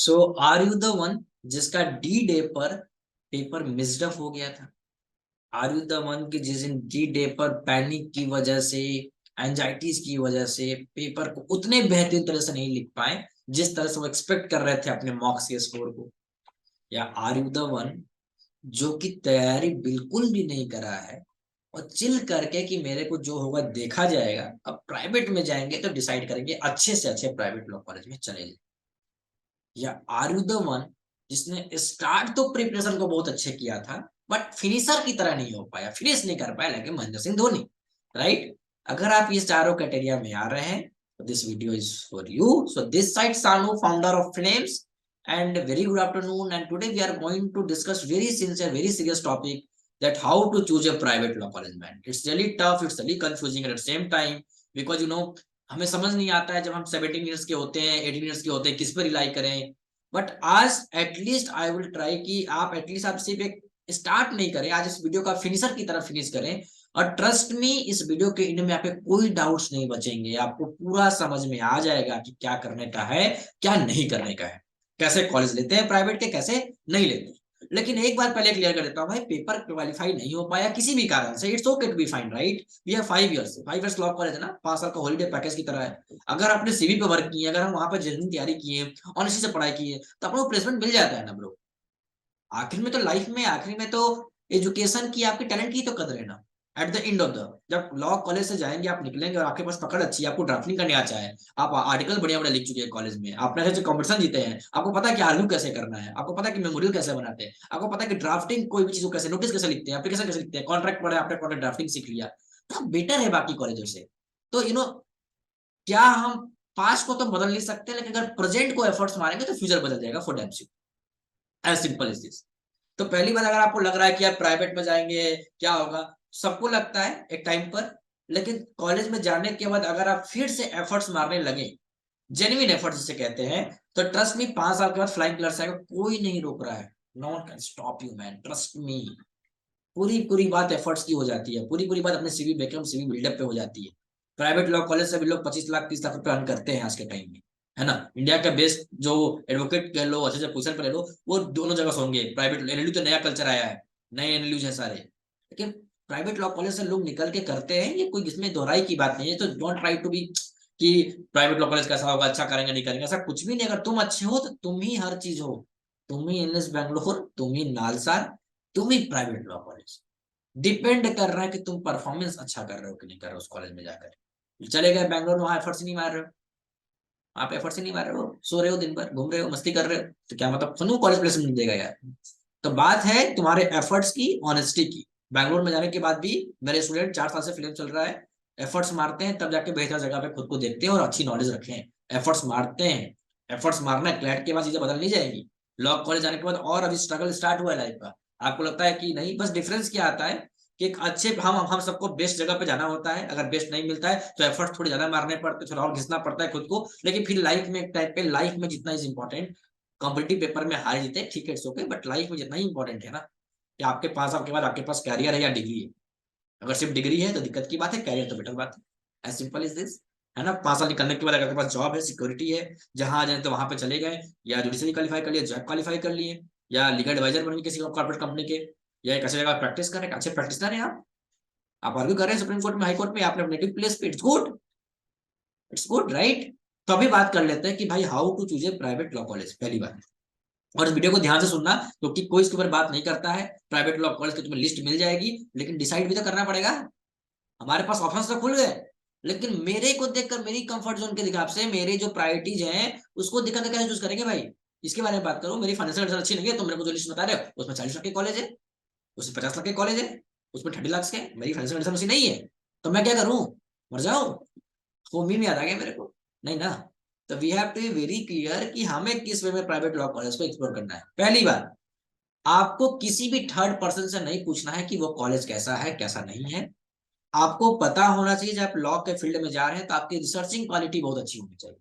So are you the one जिसका D day पर paper missed up हो गया था? आर यू द वन की जिस दिन डी डे पर पैनिक की वजह से, एंजाइटीज की वजह से पेपर को उतने बेहतरीन तरह से नहीं लिख पाए जिस तरह से वो एक्सपेक्ट कर रहे थे अपने मॉक्स के स्कोर को? या आर यू द वन जो कि तैयारी बिल्कुल भी नहीं करा है और चिल करके कि मेरे को जो होगा देखा जाएगा, अब प्राइवेट में जाएंगे तो डिसाइड करेंगे, अच्छे से अच्छे प्राइवेट लॉ कॉलेज में चले जाए? या आर यू द वन जिसने स्टार्ट तो प्रिपरेशन को बहुत अच्छे किया था बट फिनिशर की तरह नहीं हो पाया, फिनिश नहीं कर पाया, लेकिन महेंद्र सिंह धोनी, राइट? अगर आप इस चारों कैटेरिया में आ रहे हैं तो this video is for you. So this side Sanu, founder of फिनेम्स, and very good afternoon, and today we are going to discuss very sincere, very serious topic, that how to choose a private law college. Man, it's really tough, it's really confusing at the same time, because हमें समझ नहीं आता है जब हम 17 years के होते हैं, 18 ईयर्स के होते हैं, किस पर रिलाई करें। बट आज एटलीस्ट आई विल ट्राई कि आप एटलीस्ट आप सिर्फ एक स्टार्ट नहीं करें, आज इस वीडियो का फिनिशर की तरफ फिनिश करें। और ट्रस्ट मी, इस वीडियो के एंड में आपके कोई डाउट्स नहीं बचेंगे, आपको पूरा समझ में आ जाएगा कि क्या करने का है, क्या नहीं करने का है, कैसे कॉलेज लेते हैं प्राइवेट के, कैसे नहीं लेते। लेकिन एक बार पहले क्लियर कर देता हूं भाई, पेपर क्वालिफाई नहीं हो पाया किसी भी कारण से, it's okay to be fine, right? We have 5 years, 5 years law college है ना, 5 साल का हॉलीडे पैकेज की तरह है। अगर आपने सीवी पे वर्क किए, अगर हम वहां पर जेन्युइन तैयारी किए, ऑनेस्टी से पढ़ाई की है, तो आपको प्लेसमेंट मिल जाता है ना ब्रो। आखिर में तो लाइफ में, आखिर में तो एजुकेशन की, आपके टैलेंट की तो कदर है ना। At the end of the, जब लॉ कॉलेज से जाएंगे, आप निकलेंगे और आपके पास पकड़ अच्छी है, आपको ड्राफ्टिंग करने आता है, आप आर्टिकल बढ़िया बढ़िया लिख चुके हैं कॉलेज में, आपने ऐसे कॉम्पिटिशन जीते हैं, आपको पता है कि आर्ग्यू कैसे करना है, आपको पता है कि मेमोरियल कैसे बनाते हैं, आपको पता है कि ड्राफ्टिंग कोई भी चीज को कैसे, नोटिस कैसे लिखते हैं, एप्लीकेशन कैसे लिखते हैं, कॉन्ट्रैक्ट पढ़ा, आपने कॉन्ट्रैक्ट ड्राफ्टिंग सीख लिया, तो बेटर है बाकी कॉलेजों से। तो क्या हम पास्ट को तो बदल नहीं सकते, लेकिन अगर प्रेजेंट को एफर्ट्स मारेंगे तो फ्यूचर बदल जाएगा for damn sure. As simple as this. तो पहली बात, अगर आपको लग रहा है कि आप प्राइवेट में जाएंगे क्या होगा, सबको लगता है एक टाइम पर, लेकिन कॉलेज में जाने के बाद अगर आप फिर से एफर्ट्स मारने लगे, जेन्युइन एफर्ट्स जिसे कहते हैं, तो ट्रस्ट मी, 5 साल के बाद फ्लाइंग कलर्स आएगा, कोई नहीं रोक रहा है। No one can stop you man, trust me. पूरी पूरी बात एफर्ट्स की हो जाती है, पूरी पूरी बात अपने सीवी बैकअप, सीवी बिल्डअप पे हो जाती है। प्राइवेट लॉ कॉलेज से भी लोग 25 लाख 30 लाख रुपए अर्न करते हैं आज के टाइम में, है ना। इंडिया का बेस्ट जो एडवोकेट कह लो, अच्छे से पोजीशन पर ले लो, वो दोनों जगह होंगे। प्राइवेट एनएलयू तो नया कल्चर आया है, नए एनएलयू है सारे, लेकिन प्राइवेट लॉ कॉलेज से लोग निकल के करते हैं, ये कोई इसमें दोहराई की बात नहीं है। तो डोंट ट्राई टू बी कि प्राइवेट लॉ कॉलेज कैसा होगा, अच्छा करेंगे नहीं करेंगे, ऐसा कुछ भी नहीं। अगर तुम अच्छे हो तो तुम ही हर चीज हो, तुम ही एनएस बैंगलोर, तुम ही नालसा, तुम ही प्राइवेट लॉ कॉलेज। डिपेंड कर रहा है कि तुम परफॉर्मेंस अच्छा कर रहे हो कि नहीं कर रहे हो उस कॉलेज में जाकर। चले गए बैंगलोर, वहां एफर्ट्स नहीं मार रहे हो, आप एफर्ट्स नहीं मार रहे हो, सो रहे हो, दिन भर घूम रहे हो, मस्ती कर रहे हो, तो क्या मतलब सुनो कॉलेज प्लेसमेंट नहीं देगा यार। तो बात है तुम्हारे एफर्ट्स की, ऑनेस्टी की। बैंगलोर में जाने के बाद भी मेरे स्टूडेंट 4 साल से फिल्म चल रहा है, एफर्ट्स मारते हैं तब जाके बेहतर जगह पे खुद को देखते हैं और अच्छी नॉलेज रखें। एफर्ट्स मारते हैं, एफर्ट्स मारना है, क्लैट के बाद चीजें बदल नहीं जाएगी। लॉ कॉलेज जाने के बाद और अभी स्ट्रगल स्टार्ट हुआ है लाइफ का, आपको लगता है कि नहीं। बस डिफरेंस क्या आता है कि एक अच्छे, हम सबको बेस्ट जगह पे जाना होता है, अगर बेस्ट नहीं मिलता है तो एफर्ट थोड़ी ज्यादा मारने पड़ते, थोड़ा और घिसना पड़ता है खुद को। लेकिन फिर लाइफ में एक टाइप पे, लाइफ में जितना इज इंपॉर्टेंट, कॉम्पिटिटिव पेपर में हार जीते ठीक है, इट्स ओके, बट लाइफ में जितना ही इंपॉर्टेंट है ना, कि आपके 5 साल के बाद आपके पास कैरियर है या डिग्री है। अगर सिर्फ डिग्री है तो दिक्कत की बात है, कैरियर तो बेटर बात है। एज सिंपल इज दिस, है ना। 5 साल निकलने के बाद अगर आपके पास जॉब है, सिक्योरिटी है, जहां आ जाए तो वहां पे चले गए, या जुडिशरी क्वालिफाई कर लिया, जॉब क्वालिफाई कर लिए, या लीगल एडवाइजर बन गए किसी कॉर्पोरेट कंपनी के, या एक अच्छी जगह प्रैक्टिस करें, अच्छे प्रैक्टिसनर है आप आर्ग्यू कर रहे हैं सुप्रीम कोर्ट में, हाई कोर्ट में, आपने नेटिव प्लेस पे, it's good, it's good, right? तो अभी बात कर लेते हैं कि भाई how to choose a private law college, पहली बात। और इस वीडियो को ध्यान से सुनना, क्योंकि कोई इसके ऊपर बात नहीं करता है। प्राइवेट लॉ कॉलेज की तुम्हें लिस्ट मिल जाएगी, लेकिन डिसाइड भी तो करना पड़ेगा। हमारे पास ऑप्शंस तो खुल गए, लेकिन मेरे को देखकर, मेरी कंफर्ट जोन के हिसाब से, मेरे जो प्रायोरिटीज हैं उसको दिखा कैसे चूज करेंगे भाई। इसके बारे में बात करूं, मेरी फाइनेंशियल कंडीशन अच्छी नहीं है, तो मेरे को जो लिस्ट बता रहे हो उसमें 40 लाख के कॉलेज है, उसमें 50 लाख के कॉलेज है, उसमें 30 लाख के, मेरी फाइनेंशियल कंडीशन अच्छी नहीं है, तो मैं क्या करूं? मर जाऊं? वो मीम याद आ गया मेरे को, नहीं ना। तो we have to be very clear कि हमें किस वे में प्राइवेट लॉ कॉलेज को एक्सप्लोर करना है। पहली बात, आपको किसी भी थर्ड पर्सन से नहीं पूछना है कि वो कॉलेज कैसा है कैसा नहीं है। आपको पता होना चाहिए जब आप लॉ के फील्ड में जा रहे हैं तो आपकी रिसर्चिंग क्वालिटी बहुत अच्छी होनी चाहिए।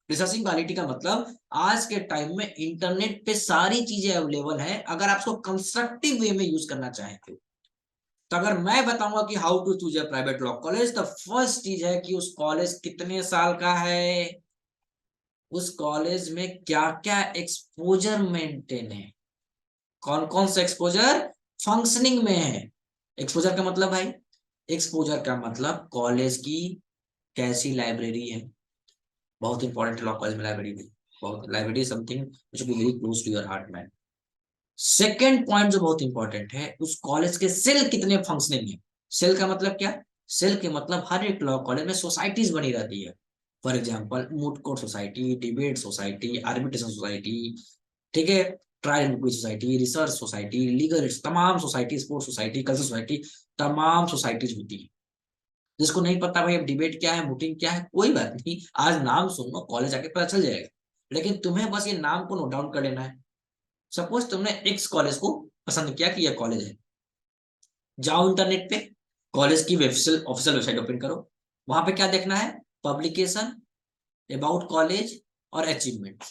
रिसर्चिंग क्वालिटी का मतलब, आज के टाइम में इंटरनेट पे सारी चीजें अवेलेबल हैं, अगर आप उसको कंस्ट्रक्टिव वे में यूज करना चाहें तो अगर मैं बताऊंगा कि how to choose a private law college, तो फर्स्ट चीज है कि उस कॉलेज कितने साल का है, उस कॉलेज में क्या क्या एक्सपोजर मेंटेन है, कौन कौन सा एक्सपोजर फंक्शनिंग में है। एक्सपोजर का मतलब भाई, एक्सपोजर का मतलब कॉलेज की कैसी लाइब्रेरी है, बहुत इंपॉर्टेंट लॉ कॉलेज में लाइब्रेरी भी, बहुत library something which be very close to your heart man. Second point जो बहुत इंपॉर्टेंट है, उस कॉलेज के सेल कितने फंक्शनिंग है। सेल का मतलब क्या, सेल के मतलब हर एक लॉ कॉलेज में सोसाइटीज बनी रहती है। For example moot court society, debate society, arbitration society, ठीक है, trial society, research society, legal, तमाम society, sports society, culture society, तमाम सोसाइटीज होती है। जिसको नहीं पता भाई अब डिबेट क्या है, वोटिंग क्या है, कोई बात नहीं, आज नाम सुन लो, कॉलेज आके पता चल जाएगा। लेकिन तुम्हें बस ये नाम को नोट डाउन कर लेना है। सपोज तुमने एक्स कॉलेज को पसंद किया कि यह कॉलेज है, जाओ इंटरनेट पे, कॉलेज की वेबसाइट, ऑफिशियल वेबसाइट ओपन करो। वहां पे क्या देखना है, पब्लिकेशन, अबाउट कॉलेज और अचीवमेंट।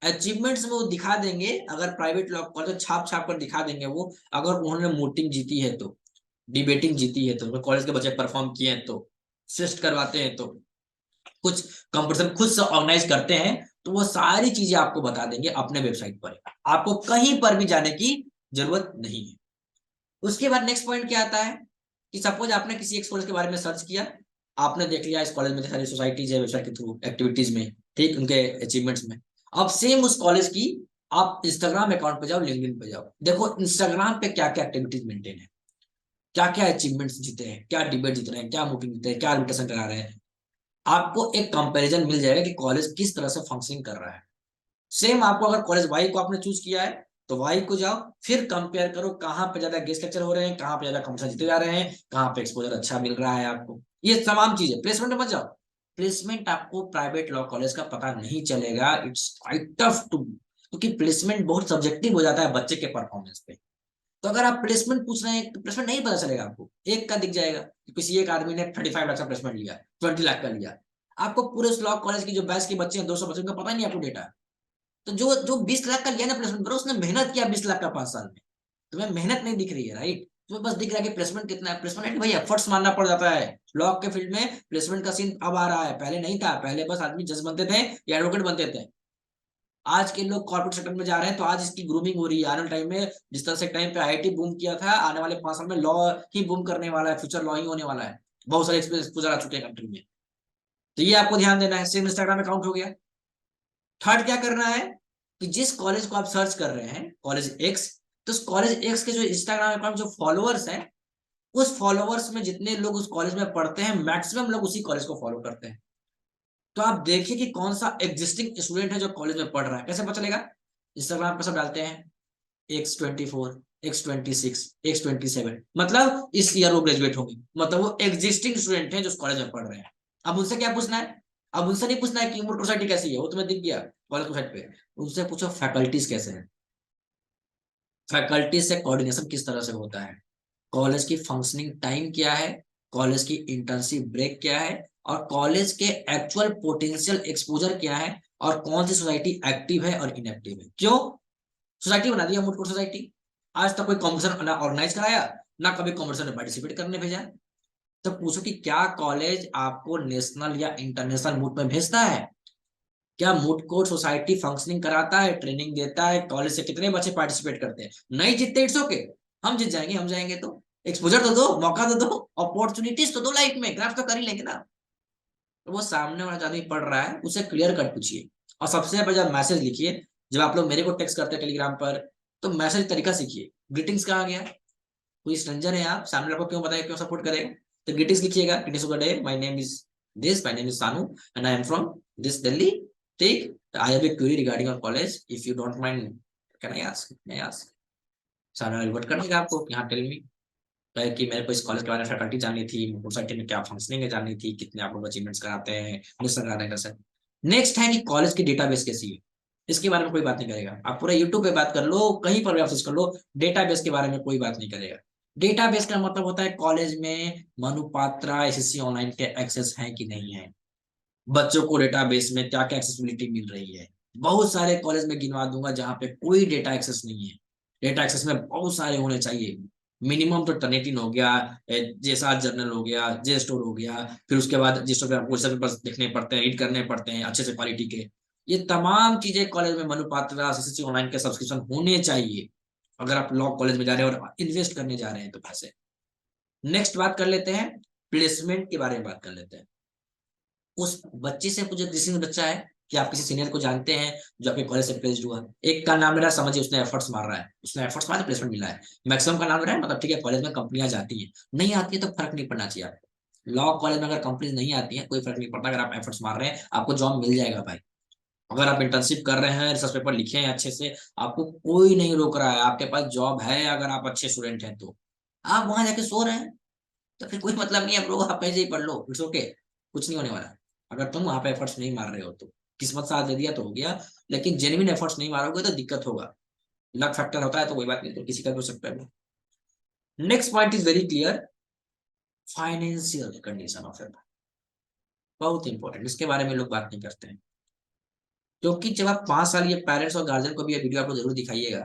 अचीवमेंट्स में वो दिखा देंगे, अगर प्राइवेट लॉ कॉलेज छाप छाप कर दिखा देंगे वो, अगर उन्होंने वोटिंग जीती है तो, डिबेटिंग जीती है तो, कॉलेज के बच्चे परफॉर्म किए हैं तो, फेस्ट करवाते हैं तो, कुछ कंपटीशन खुद से ऑर्गेनाइज करते हैं, तो वो सारी चीजें आपको बता देंगे अपने वेबसाइट पर। आपको कहीं पर भी जाने की जरूरत नहीं है। उसके बाद नेक्स्ट पॉइंट क्या आता है कि सपोज आपने किसी एक कॉलेज के बारे में सर्च किया, आपने देख लिया इस कॉलेज में सारी सोसाइटीज है वेबसाइट के थ्रू, एक्टिविटीज में, ठीक, उनके अचीवमेंट्स में। अब सेम उस कॉलेज की आप इंस्टाग्राम अकाउंट पे जाओ, लिंक्डइन पे जाओ, देखो इंस्टाग्राम पे क्या क्या एक्टिविटीज मेंटेन है, क्या क्या अचीवमेंट्स जीते हैं, क्या डिबेट जीत रहे हैं, क्या मूविंग जीते हैं, क्या इन्विटेशन करा रहे हैं। आपको एक कंपैरिजन मिल जाएगा कि कॉलेज किस तरह से फंक्शनिंग कर रहा है। सेम आपको अगर कॉलेज वाई को आपने चूज किया है, तो वाई को जाओ, फिर कंपेयर करो कहाँ पे ज्यादा गेस्ट लेक्चर हो रहे हैं, कहाँ पे ज्यादा कंपटीशन जीते जा रहे हैं, कहाँ पे एक्सपोजर अच्छा मिल रहा है आपको। ये तमाम चीजें, प्लेसमेंट में मत जाओ, प्लेसमेंट आपको प्राइवेट लॉ कॉलेज का पता नहीं चलेगा, इट्स क्वाइट टफ टू, क्योंकि प्लेसमेंट बहुत सब्जेक्टिव हो जाता है बच्चे के परफॉर्मेंस पे। तो अगर आप प्लेसमेंट पूछ रहे हैं तो प्लेसमेंट नहीं पता चलेगा आपको, एक का दिख जाएगा कि किसी एक आदमी ने 35 लाख का प्लेसमेंट लिया, 20 लाख का लिया। आपको पूरे उस लॉ कॉलेज की जो बैच के बच्चे हैं 200 बच्चे, उनका पता नहीं आपको डेटा। तो जो जो 20 लाख का लिया ना प्लेसमेंट पर, उसने मेहनत किया 20 लाख का 5 साल में। तुम्हें मेहनत नहीं दिख रही है, राइट, तुम्हें बस दिख रहा है कि प्लेसमेंट कितना है। प्लेसमेंट भाई एफर्ट्स मानना पड़ जाता है। लॉ के फील्ड में प्लेसमेंट का सीन अब आ रहा है, पहले नहीं था, पहले बस आदमी जज बनते थे या एडवोकेट बनते थे। आज के लोग कॉर्पोरेट सेक्टर में जा रहे हैं, तो आज इसकी ग्रूमिंग हो रही है। आने वाले टाइम में जिस तरह से टाइम पे आईआईटी बूम किया था, आने वाले 5 साल में लॉ ही बूम करने वाला है, फ्यूचर लॉ ही होने वाला है। बहुत सारे एक्सपोजर आ चुके हैं कंट्री में। तो ये आपको ध्यान देना है। सेम इंस्टाग्राम अकाउंट हो गया। थर्ड क्या करना है कि जिस कॉलेज को आप सर्च कर रहे हैं, कॉलेज एक्स, तो उस कॉलेज एक्स के जो इंस्टाग्राम अकाउंट जो फॉलोअर्स हैं, उस फॉलोअर्स में जितने लोग उस कॉलेज में पढ़ते हैं, मैक्सिमम लोग उसी कॉलेज को फॉलो करते हैं। तो आप देखिए कि कौन सा एग्जिस्टिंग स्टूडेंट है जो कॉलेज में पढ़ रहा है। कैसे पता चलेगा, इंस्टाग्राम पर सब डालते हैं X24, X26, X27, मतलब इस ईयर वो ग्रेजुएट होंगे, मतलब वो एग्जिस्टिंग स्टूडेंट है जो उस कॉलेज में पढ़ रहे हैं। अब उनसे क्या पूछना है, अब उनसे नहीं पूछना है कि उम्र सोसाइटी कैसी है, वो तुम्हें दिख गया कॉलेज वेबसाइट पे। उनसे पूछो फैकल्टीज कैसे हैं, फैकल्टी से कोऑर्डिनेशन किस तरह से होता है, कॉलेज की फंक्शनिंग टाइम क्या है, कॉलेज की इंटर्नशिप ब्रेक क्या है, और कॉलेज के एक्चुअल पोटेंशियल एक्सपोजर क्या है, और कौन सी सोसाइटी एक्टिव है और इनएक्टिव है। क्यों सोसाइटी बना दिया मुटकुट सोसाइटी, आज तक कोई कॉम्पिटिशन ना ऑर्गेनाइज कराया, ना कभी कॉम्पिटिशन में पार्टिसिपेट करने भेजा। तो पूछो कि क्या कॉलेज आपको नेशनल या इंटरनेशनल मूड में भेजता है, क्या मूड कोर्ट सोसाइटी फंक्शनिंग कराता है, ट्रेनिंग देता है, कॉलेज से कितने बच्चे पार्टिसिपेट करते हैं। नहीं जीतते, इट्स ओके, हम जीत जाएंगे, हम जाएंगे तो एक्सपोजर तो दो, मौका तो दो, अपॉर्चुनिटीज तो दो, लाइफ में ग्राफ तो कर ही लेंगे ना। तो वो सामने वाला आदमी पढ़ रहा है, उसे क्लियर कट पूछिए। और सबसे पहले जब मैसेज लिखिए, जब आप लोग मेरे को टेक्स्ट करते हैं टेलीग्राम पर, तो मैसेज तरीका सीखिए। ग्रीटिंग्स कहाँ गया, कोई स्ट्रेंजर है आप, सामने आपको क्यों बताएगा, क्यों सपोर्ट करेगा, तो ग्रीटिंग्स लिखिएगा, greetings of the day, my name is this, my name is Sanu and I am from this Delhi, ठीक, I have a query regarding your college, if you don't mind can I ask, मैं ask. सारा revert कर देगा आपको, यहाँ tell me, कि मेरे को इस कॉलेज के बारे में फैकल्टी जाननी थी, सोसाइटी में क्या फंक्शनिंग है जाननी थी, कितने आप लोग अचीवमेंट्स कराते हैं, मिशन कराते हैं कैसे। नेक्स्ट है कि कॉलेज की डेटाबेस कैसी है, इसके बारे में कोई बात नहीं करेगा। आप पूरा यूट्यूब पे बात कर लो, कहीं पर भी आप सर्च कर लो, डेटाबेस के बारे में कोई बात नहीं करेगा। डेटाबेस का मतलब होता है कॉलेज में मनुपात्रा एसएससी ऑनलाइन के एक्सेस है कि नहीं है, बच्चों को डेटाबेस में क्या क्या एक्सेसिबिलिटी मिल रही है। बहुत सारे कॉलेज में गिनवा दूंगा जहां पे कोई डेटा एक्सेस नहीं है। डेटा एक्सेस में बहुत सारे होने चाहिए, मिनिमम तो टर्निटिन हो गया, जैसा जर्नल हो गया, जे स्टोर हो गया, फिर उसके बाद जिस पे आपको पेपर्स देखने पड़ते हैं, रीड करने पड़ते हैं अच्छे से क्वालिटी के। ये तमाम चीजें कॉलेज में मनुपात्रा सीसीसी ऑनलाइन के सब्सक्रिप्शन होने चाहिए अगर आप लॉ कॉलेज में जा रहे हैं और इन्वेस्ट करने जा रहे हैं तो पैसे। नेक्स्ट बात कर लेते हैं, प्लेसमेंट के बारे में बात कर लेते हैं। उस बच्चे से पूछे, जिस बच्चा है कि आप किसी सीनियर को जानते हैं जो आपके कॉलेज से प्लेस्ड हुआ, एक का नाम ले रहा है, समझिए उसने एफर्ट्स मार रहा है, उसने एफर्ट्स मारा प्लेसमेंट मिला है। मैक्सिमम का नाम ले रहा है, मतलब ठीक है कॉलेज में कंपनियां जाती हैं, नहीं आती है तो फर्क नहीं पड़ना चाहिए आपको। लॉ कॉलेज में अगर कंपनीज नहीं आती है कोई फर्क नहीं पड़ता, अगर आप एफर्ट्स मार रहे हैं आपको जॉब मिल जाएगा भाई। अगर आप इंटर्नशिप कर रहे हैं, रिसर्च पेपर लिखे हैं अच्छे से, आपको कोई नहीं रोक रहा है, आपके पास जॉब है, अगर आप अच्छे स्टूडेंट हैं तो आप वहां जाके सो रहे हैं तो फिर कोई मतलब नहीं है ब्रो, आप ऐसे ही पढ़ लो, इट्स ओके, कुछ नहीं होने वाला। अगर तुम वहां पे एफर्ट्स नहीं मार रहे हो तो किस्मत साथ दे दिया तो हो गया, लेकिन जेन्युइन एफर्ट्स नहीं मारोगे तो दिक्कत होगा। लक फैक्टर होता है तो कोई बात नहीं, तो किसी का भी हो सकता है। Next point is very clear, financial condition of them, बहुत इंपॉर्टेंट, इसके बारे में लोग बात नहीं करते हैं। क्योंकि जब आप 5 साल, ये पेरेंट्स और गार्जियन को भी ये वीडियो आपको जरूर दिखाइएगा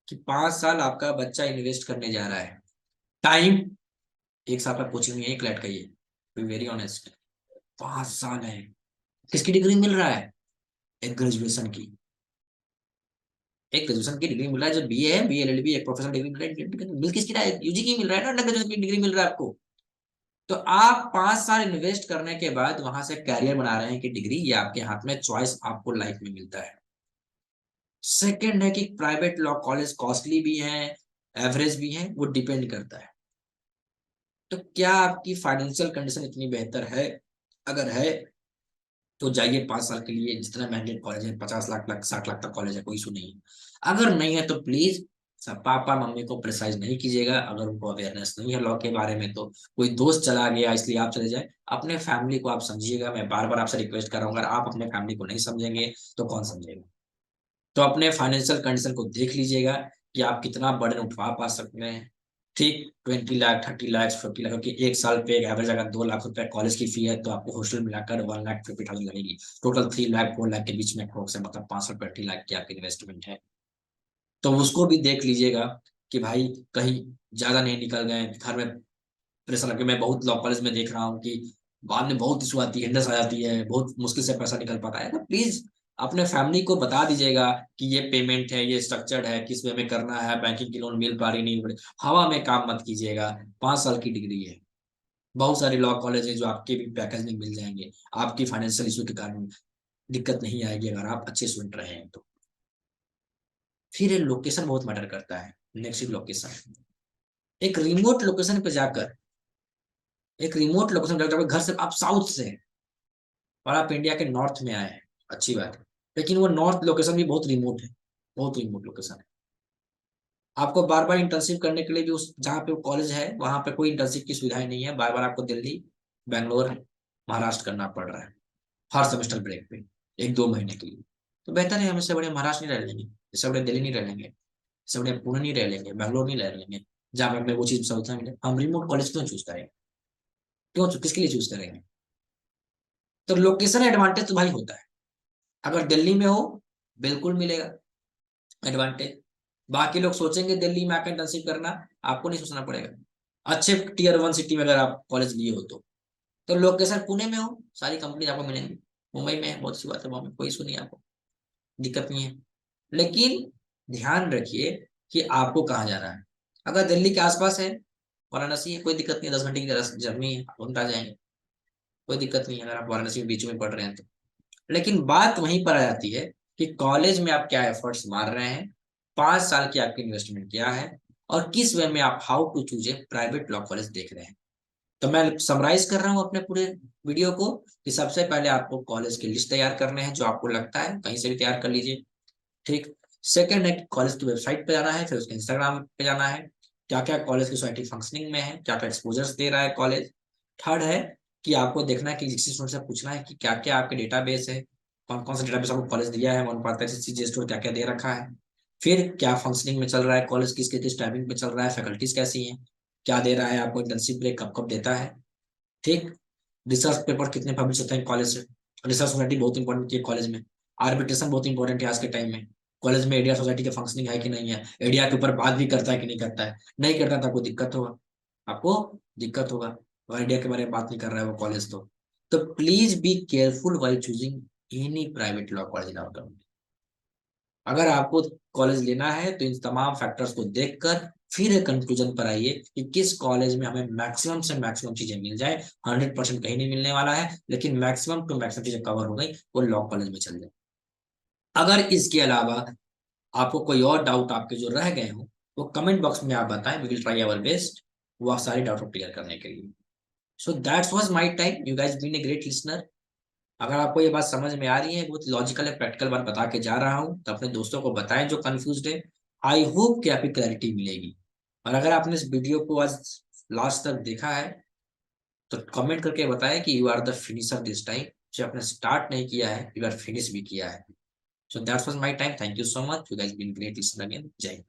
कि 5 साल आपका बच्चा इन्वेस्ट करने जा रहा है टाइम, एक साल का कोचिंग में, एक लैट का, ये बी वेरी ऑनेस्ट, 5 साल है। किसकी डिग्री मिल रहा है? एक ग्रेजुएशन की, एक ग्रेजुएशन की डिग्री मिल रहा है, जो बीए है, बी एलएलबी, एक प्रोफेशनल डिग्री मिल रहा है, मिल किसकी रहा है? यूजी की मिल रहा है ना, अंडर ग्रेजुएशन की डिग्री मिल रहा है आपको। तो आप 5 साल इन्वेस्ट करने के बाद वहां से कैरियर बना रहे हैं कि डिग्री, ये आपके हाथ में, चॉइस आपको लाइफ में मिलता है। सेकंड है कि प्राइवेट लॉ कॉलेज कॉस्टली भी है, एवरेज भी है, वो डिपेंड करता है। तो क्या आपकी फाइनेंशियल कंडीशन इतनी बेहतर है? अगर है तो जाइए 5 साल के लिए, जितना महंगे कॉलेज है, 50 लाख 60 लाख तक कॉलेज है, कोई इशू नहीं है। अगर नहीं है तो प्लीज सब पापा मम्मी को प्रेसाइज नहीं कीजिएगा, अगर उनको अवेयरनेस नहीं है लॉ के बारे में तो। कोई दोस्त चला गया इसलिए आप चले जाए, अपने फैमिली को आप समझिएगा। मैं बार बार आपसे रिक्वेस्ट कर रहा हूँ, अगर आप अपने फैमिली को नहीं समझेंगे तो कौन समझेगा? तो अपने फाइनेंशियल कंडीशन को देख लीजिएगा कि आप कितना बर्डन उठा पा सकते हैं। ठीक, 20 लाख 30 लाख 40 लाख, क्योंकि एक साल पे एक एवरेज अगर 2 लाख रुपए कॉलेज की फी है तो आपको हॉस्टल मिलाकर 1,50,000 लगेगी। टोटल 3 लाख 4 लाख के बीच में अप्रोक्स है, मतलब 65 से 80 लाख की आपकी इन्वेस्टमेंट है। तो उसको भी देख लीजिएगा कि भाई कहीं ज्यादा नहीं निकल गए घर में। प्रेशर लगे, मैं बहुत लॉ कॉलेज में देख रहा हूँ कि बाद में बहुत इशू आती है, हिंडस आ जाती है, बहुत मुश्किल से पैसा निकल पाता है। तो प्लीज अपने फैमिली को बता दीजिएगा कि ये पेमेंट है, ये स्ट्रक्चर्ड है, किस वे में करना है, बैंकिंग की लोन मिल पा रही नहीं मिल रही, हवा में काम मत कीजिएगा। 5 साल की डिग्री है, बहुत सारे लॉ कॉलेज है जो आपके भी पैकेज में मिल जाएंगे, आपकी फाइनेंशियल इशू के कारण दिक्कत नहीं आएगी अगर आप अच्छे स्टूडेंट रहे हैं तो। फिर लोकेशन बहुत मैटर करता है। नेक्स्ट लोकेशन, एक रिमोट लोकेशन पे जाकर, एक रिमोट लोकेशन पे जाकर, घर से आप साउथ से हैं और आप इंडिया के नॉर्थ में आए हैं, अच्छी बात है, लेकिन वो नॉर्थ लोकेशन भी बहुत रिमोट है, बहुत रिमोट लोकेशन है। आपको बार बार इंटर्नशिप करने के लिए भी उस जहाँ पे कॉलेज है वहां पे कोई इंटर्नशिप की सुविधाएं नहीं है, बार बार आपको दिल्ली, बैंगलोर, महाराष्ट्र करना पड़ रहा है हर सेमेस्टर ब्रेक पे, 1 2 महीने के लिए। तो बेहतर है हम इससे बड़े महाराष्ट्र नहीं रह लेंगे, इससे बड़े दिल्ली नहीं रह लेंगे, इससे बड़े पुणे नहीं रह लेंगे, बैंगलोर नहीं रह लेंगे, जहाँ पे हमें वो चीज सुविधा मिले। हम रिमोट कॉलेज क्यों चूज करेंगे? क्यों, किसके लिए चूज करेंगे? तो लोकेशन एडवांटेज तो भाई होता है, अगर दिल्ली में हो बिल्कुल मिलेगा एडवांटेज। बाकी लोग सोचेंगे दिल्ली में आकर इंटर्नशिप करना, आपको नहीं सोचना पड़ेगा। अच्छे टीयर 1 सिटी में अगर आप कॉलेज लिए हो तो लोकेशन पुणे में हो, सारी कंपनी आपको मिलेंगी। मुंबई में है, बहुत सी बात है, वहां में कोई इशू नहीं है, आपको दिक्कत नहीं है। लेकिन ध्यान रखिए कि आपको कहाँ जाना है। अगर दिल्ली के आसपास है, वाराणसी है, कोई दिक्कत नहीं है, 10 घंटे की जर्नी है, आप उनका जाएंगे, कोई दिक्कत नहीं है अगर आप वाराणसी के बीच में पढ़ रहे हैं तो। लेकिन बात वहीं पर आ जाती है कि कॉलेज में आप क्या एफर्ट्स मार रहे हैं, 5 साल की आपकी इन्वेस्टमेंट क्या है, और किस वे में आप how to choose a private law college देख रहे हैं। तो मैं समराइज कर रहा हूँ अपने पूरे वीडियो को कि सबसे पहले आपको कॉलेज की लिस्ट तैयार करने हैं, जो आपको लगता है कहीं से भी तैयार कर लीजिए। ठीक, सेकंड है कि कॉलेज की वेबसाइट पे जाना है, फिर उसके इंस्टाग्राम पे जाना है, क्या क्या कॉलेज की सोसाइटी फंक्शनिंग में है, क्या क्या एक्सपोजर्स दे रहा है कॉलेज। थर्ड है कि आपको देखना है कि जिस स्टूडेंट से पूछना है कि क्या क्या आपके डेटाबेस है, कौन कौन सा डेटाबेस आपको कॉलेज दिया है, वन पाता है सी स्टोर क्या क्या दे रखा है। फिर क्या फंक्शनिंग में चल रहा है कॉलेज, किस टाइमिंग पे चल रहा है, फैकल्टीज कैसी हैं, क्या दे रहा है आपको, इंटर्नशिप ब्रेक कब कब देता है। ठीक, रिसर्च पेपर कितने पब्लिश होते हैं कॉलेज से, रिसर्च सोसाइटी बहुत इंपॉर्टेंट होती है कॉलेज में। आर्बिट्रेशन बहुत इंपॉर्टेंट है आज के टाइम में। कॉलेज में एडिया सोसाइटी का फंक्शनिंग है कि नहीं है, एडिया के ऊपर बात भी करता है कि नहीं करता है, नहीं करता तो आपको दिक्कत होगा, आपको दिक्कत होगा। और एडिया के बारे में बात नहीं कर रहा है वो कॉलेज तो please be careful while choosing any private law college in our country. अगर आपको कॉलेज लेना है तो इन तमाम फैक्टर्स को देखकर फिर एक कंक्लूजन पर आइए कि किस कॉलेज में हमें मैक्सिमम से मैक्सिमम चीजें मिल जाए। 100% कहीं नहीं मिलने वाला है, लेकिन मैक्सिमम टू मैक्सिमम चीजें कवर हो गई, वो लॉ कॉलेज में चल जाए। अगर इसके अलावा आपको कोई और डाउट आपके जो रह गए हो, वो कमेंट बॉक्स में आप बताएं, we will try our best वो सारी डाउट को क्लियर करने के लिए। So that's was my time, you guys been a great listener. अगर आपको ये बात समझ में आ रही है, बहुत लॉजिकल है, प्रैक्टिकल बात बता के जा रहा हूँ, तो अपने दोस्तों को बताएं जो कंफ्यूज है। आई होप कि आपकी क्लैरिटी मिलेगी। और अगर आपने इस वीडियो को आज लास्ट तक देखा है, तो कमेंट करके बताएं कि you are the finisher this time. जो आपने स्टार्ट नहीं किया है, यू आर फिनिश भी किया है। So that's was my time, thank you so much, you guys been great listener again, जय हिंद।